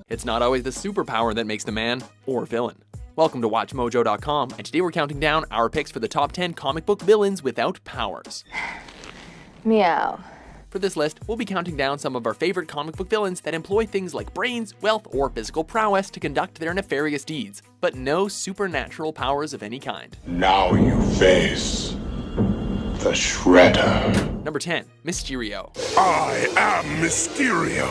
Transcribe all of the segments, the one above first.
It's not always the superpower that makes the man or villain. Welcome to WatchMojo.com, and today we're counting down our picks for the top 10 comic book villains without powers. Meow. For this list, we'll be counting down some of our favorite comic book villains that employ things like brains, wealth, or physical prowess to conduct their nefarious deeds, but no supernatural powers of any kind. Now you face the Shredder. Number 10, Mysterio. I am Mysterio,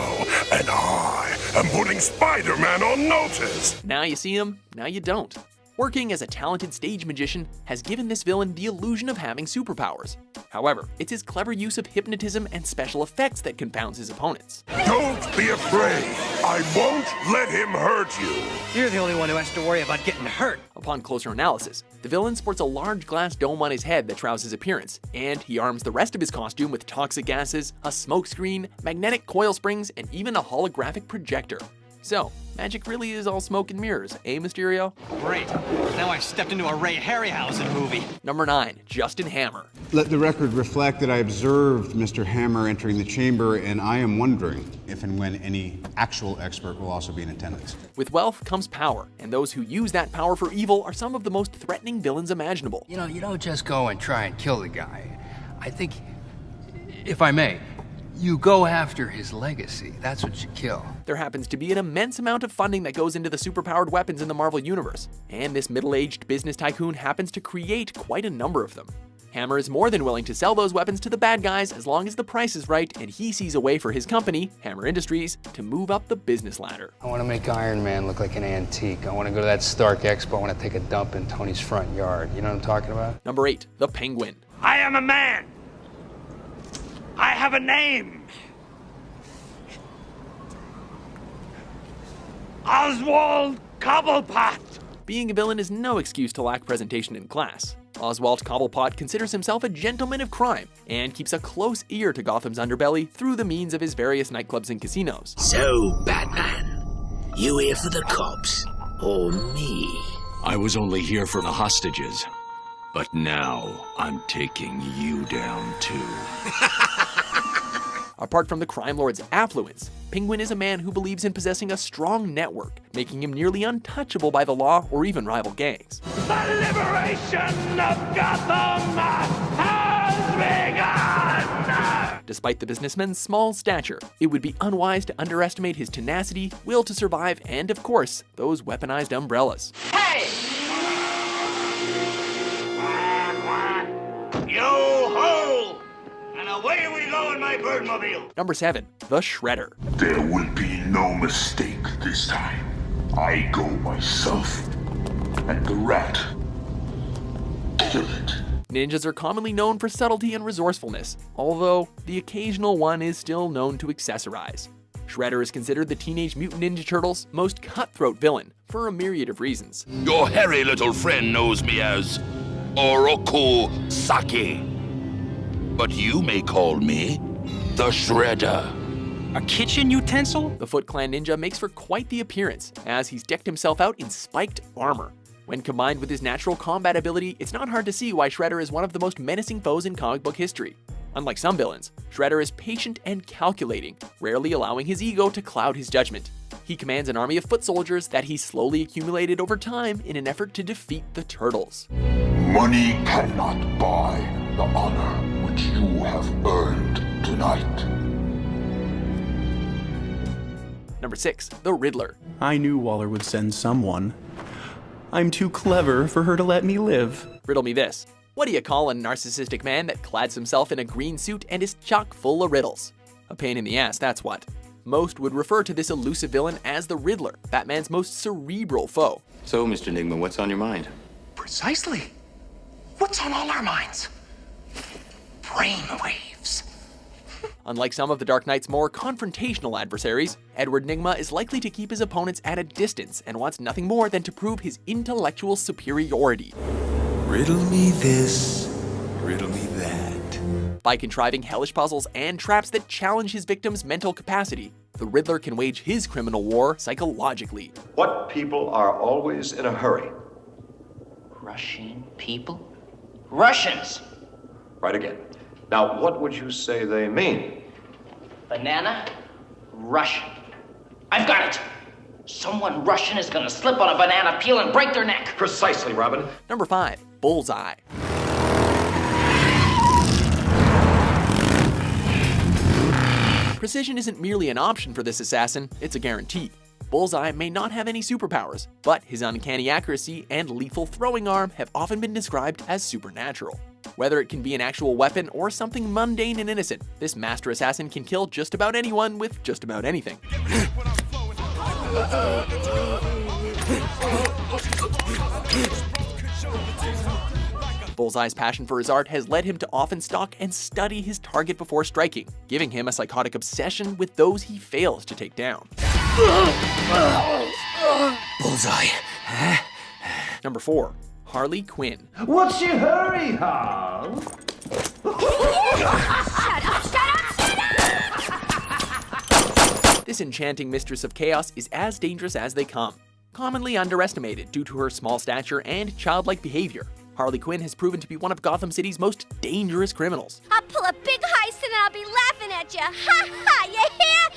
and I am putting Spider-Man on notice. Now you see him, now you don't. Working as a talented stage magician has given this villain the illusion of having superpowers. However, it's his clever use of hypnotism and special effects that confounds his opponents. Don't be afraid. I won't let him hurt you. You're the only one who has to worry about getting hurt. Upon closer analysis, the villain sports a large glass dome on his head that shrouds his appearance, and he arms the rest of his costume with toxic gases, a smoke screen, magnetic coil springs, and even a holographic projector. So, magic really is all smoke and mirrors, eh, Mysterio? Great. Now I've stepped into a Ray Harryhausen movie. Number 9, Justin Hammer. Let the record reflect that I observed Mr. Hammer entering the chamber, and I am wondering if and when any actual expert will also be in attendance. With wealth comes power, and those who use that power for evil are some of the most threatening villains imaginable. You know, you don't just go and try and kill the guy. I think, if I may, you go after his legacy. That's what you kill. There happens to be an immense amount of funding that goes into the superpowered weapons in the Marvel Universe, and this middle-aged business tycoon happens to create quite a number of them. Hammer is more than willing to sell those weapons to the bad guys as long as the price is right and he sees a way for his company, Hammer Industries, to move up the business ladder. I want to make Iron Man look like an antique. I want to go to that Stark Expo. I want to take a dump in Tony's front yard. You know what I'm talking about? Number 8, the Penguin. I am a man. I have a name. Oswald Cobblepot. Being a villain is no excuse to lack presentation in class. Oswald Cobblepot considers himself a gentleman of crime and keeps a close ear to Gotham's underbelly through the means of his various nightclubs and casinos. So, Batman, you here for the cops or me? I was only here for the hostages, but now I'm taking you down too. Apart from the crime lord's affluence, Penguin is a man who believes in possessing a strong network, making him nearly untouchable by the law or even rival gangs. The liberation of Gotham has begun! Despite the businessman's small stature, it would be unwise to underestimate his tenacity, will to survive, and of course, those weaponized umbrellas. Hey! Yo-ho! And away we go in my birdmobile. Number 7, the Shredder. There will be no mistake this time. I go myself, and the rat, kill it. Ninjas are commonly known for subtlety and resourcefulness, although the occasional one is still known to accessorize. Shredder is considered the Teenage Mutant Ninja Turtles' most cutthroat villain for a myriad of reasons. Your hairy little friend knows me as Oroku Saki. But you may call me the Shredder. A kitchen utensil? The Foot Clan ninja makes for quite the appearance, as he's decked himself out in spiked armor. When combined with his natural combat ability, it's not hard to see why Shredder is one of the most menacing foes in comic book history. Unlike some villains, Shredder is patient and calculating, rarely allowing his ego to cloud his judgment. He commands an army of foot soldiers that he's slowly accumulated over time in an effort to defeat the Turtles. Money cannot buy the honor which you have earned tonight. Number 6, the Riddler. I knew Waller would send someone. I'm too clever for her to let me live. Riddle me this. What do you call a narcissistic man that clads himself in a green suit and is chock full of riddles? A pain in the ass, that's what. Most would refer to this elusive villain as the Riddler, Batman's most cerebral foe. So, Mr. Enigma, what's on your mind? Precisely. What's on all our minds? Brainwaves. Unlike some of the Dark Knight's more confrontational adversaries, Edward Nygma is likely to keep his opponents at a distance and wants nothing more than to prove his intellectual superiority. Riddle me this, riddle me that. By contriving hellish puzzles and traps that challenge his victim's mental capacity, the Riddler can wage his criminal war psychologically. What people are always in a hurry? Russian people? Russians! Right again. Now, what would you say they mean? Banana, Russian. I've got it! Someone Russian is gonna slip on a banana peel and break their neck. Precisely, Robin. Number 5. Bullseye. Precision isn't merely an option for this assassin, it's a guarantee. Bullseye may not have any superpowers, but his uncanny accuracy and lethal throwing arm have often been described as supernatural. Whether it can be an actual weapon or something mundane and innocent, this master assassin can kill just about anyone with just about anything. Bullseye's passion for his art has led him to often stalk and study his target before striking, giving him a psychotic obsession with those he fails to take down. Bullseye. Number 4. Harley Quinn. What's your hurry, Hal? This enchanting mistress of chaos is as dangerous as they come. Commonly underestimated due to her small stature and childlike behavior, Harley Quinn has proven to be one of Gotham City's most dangerous criminals. I'll pull a big heist and I'll be laughing at you. Ha ha, you hear?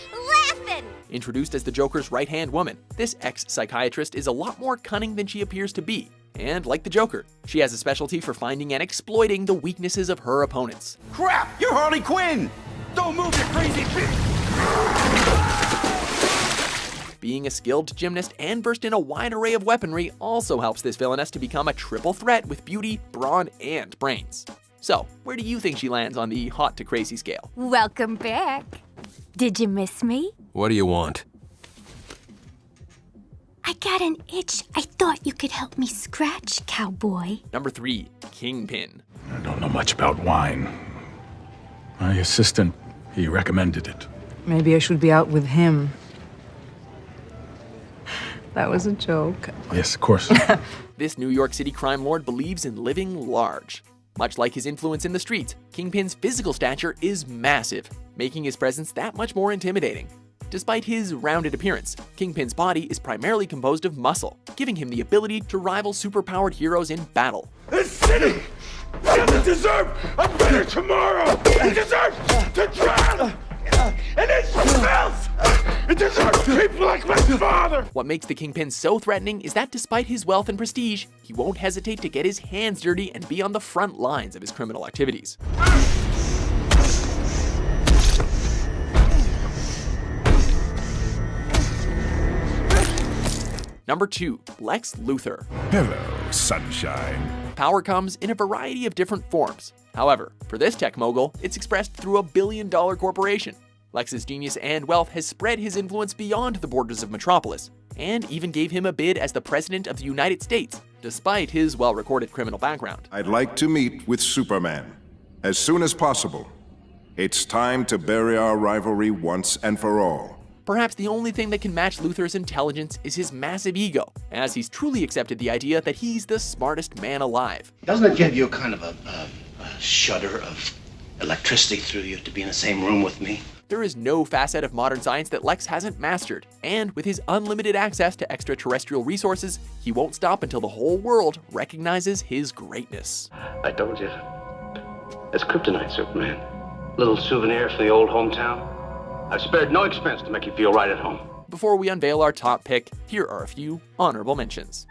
Laughing! Introduced as the Joker's right-hand woman, this ex-psychiatrist is a lot more cunning than she appears to be. And like the Joker, she has a specialty for finding and exploiting the weaknesses of her opponents. Crap! You're Harley Quinn! Don't move, you crazy bitch! Being a skilled gymnast and versed in a wide array of weaponry also helps this villainess to become a triple threat with beauty, brawn, and brains. So, where do you think she lands on the hot to crazy scale? Welcome back. Did you miss me? What do you want? I got an itch I thought you could help me scratch, cowboy. Number 3. Kingpin. I don't know much about wine. My assistant, he recommended it. Maybe I should be out with him. That was a joke. Yes, of course. This New York City crime lord believes in living large. Much like his influence in the streets, Kingpin's physical stature is massive, making his presence that much more intimidating. Despite his rounded appearance, Kingpin's body is primarily composed of muscle, giving him the ability to rival superpowered heroes in battle. This city doesn't deserve a better tomorrow! It deserves to drown! And it smells! It deserves people like my father! What makes the Kingpin so threatening is that despite his wealth and prestige, he won't hesitate to get his hands dirty and be on the front lines of his criminal activities. Number 2. Lex Luthor. Hello, sunshine. Power comes in a variety of different forms. However, for this tech mogul, it's expressed through a billion-dollar corporation. Lex's genius and wealth has spread his influence beyond the borders of Metropolis, and even gave him a bid as the President of the United States, despite his well-recorded criminal background. I'd like to meet with Superman as soon as possible. It's time to bury our rivalry once and for all. Perhaps the only thing that can match Luthor's intelligence is his massive ego, as he's truly accepted the idea that he's the smartest man alive. Doesn't it give you kind of a shudder of electricity through you to be in the same room with me? There is no facet of modern science that Lex hasn't mastered, and with his unlimited access to extraterrestrial resources, he won't stop until the whole world recognizes his greatness. I told you. It's kryptonite, Superman. Little souvenir from the old hometown. I've spared no expense to make you feel right at home. Before we unveil our top pick, here are a few honorable mentions.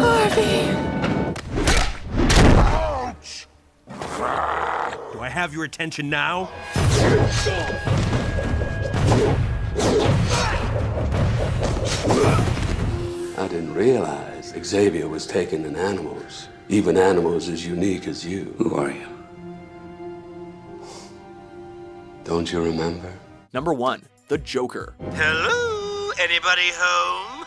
Harvey! Ouch! Do I have your attention now? I didn't realize Xavier was taking in animals, even animals as unique as you. Who are you? Don't you remember? Number 1, the Joker. Hello? Anybody home?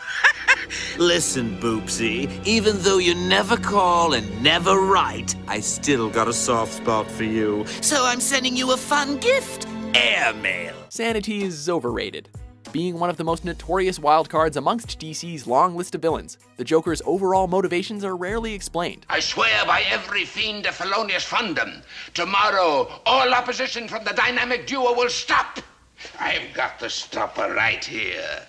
Listen, Boopsy, even though you never call and never write, I still got a soft spot for you. So I'm sending you a fun gift. Airmail. Sanity is overrated. Being one of the most notorious wildcards amongst DC's long list of villains, the Joker's overall motivations are rarely explained. I swear by every fiend of felonious fundum, tomorrow all opposition from the dynamic duo will stop. I've got the stopper right here.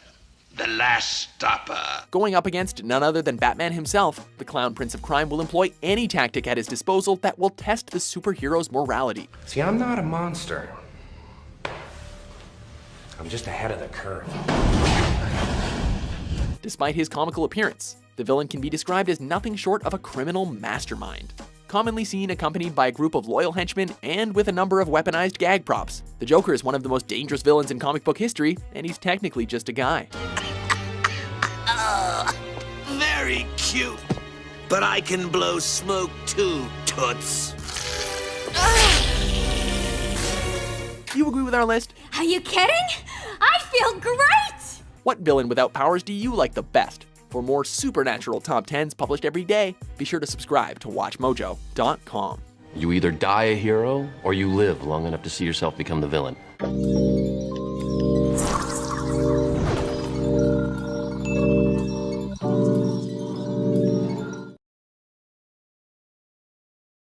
The Last Stopper. Going up against none other than Batman himself, the Clown Prince of Crime will employ any tactic at his disposal that will test the superhero's morality. See, I'm not a monster. I'm just ahead of the curve. Despite his comical appearance, the villain can be described as nothing short of a criminal mastermind. Commonly seen accompanied by a group of loyal henchmen and with a number of weaponized gag props, the Joker is one of the most dangerous villains in comic book history, and he's technically just a guy. Very cute. But I can blow smoke too, toots. You agree with our list? Are you kidding? I feel great! What villain without powers do you like the best? For more supernatural top 10s published every day, be sure to subscribe to WatchMojo.com. You either die a hero, or you live long enough to see yourself become the villain.